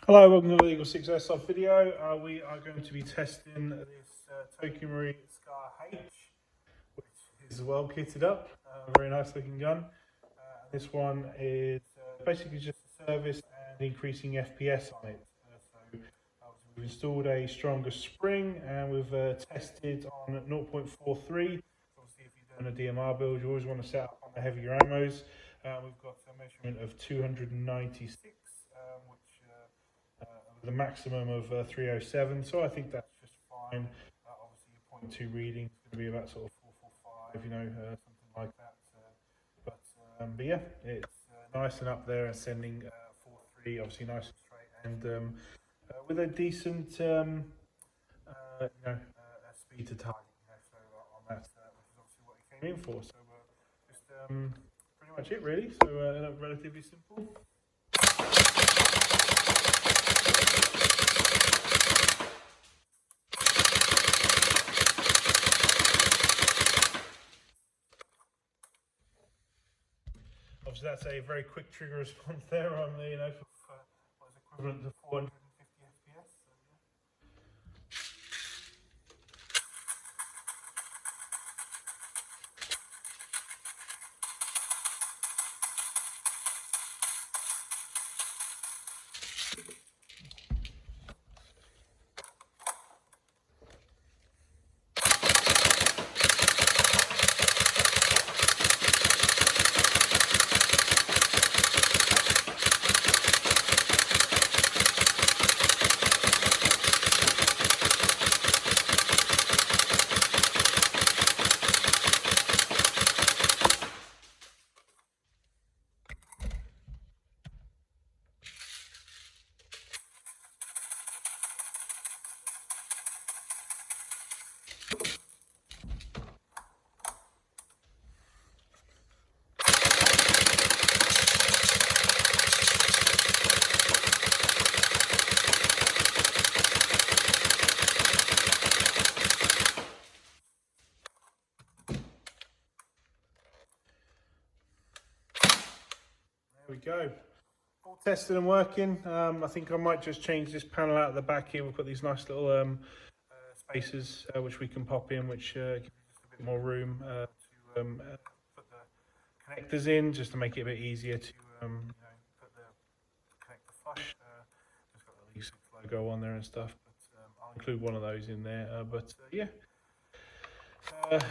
Hello, welcome to the EagleSix Airsoft video. We are going to be testing this Scar H, which is well kitted up, very nice looking gun. This one is basically just a service and increasing FPS on it. We've installed a stronger spring and we've tested on 0.43. Obviously, if you've done a DMR build, you always want to set up on the heavier ammos. We've got a measurement of 296, which with a maximum of 307, so I think that's just fine. Obviously, your 0.2 reading is going to be about sort of 445, something like that. But yeah, it's nice and up there and sending 4.3, obviously nice and straight, and with a decent speed to target. So on that, which is obviously what it came in for. So just pretty much it, really. So relatively simple. Obviously, that's a very quick trigger response there on the, what is equivalent to 450 FPS. So, yeah. There we go. All tested and working. I think I might just change this panel out at the back here. We've got these nice little spaces which we can pop in, which give you just a bit more room to put the connectors in, just to make it a bit easier to connect the flush. It's got the EagleSix logo on there and stuff, but I'll include one of those in there. Yeah.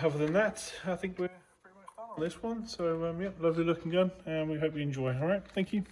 Other than that, I think we're pretty much done on this one. So yeah, lovely looking gun, and we hope you enjoy. All right, thank you.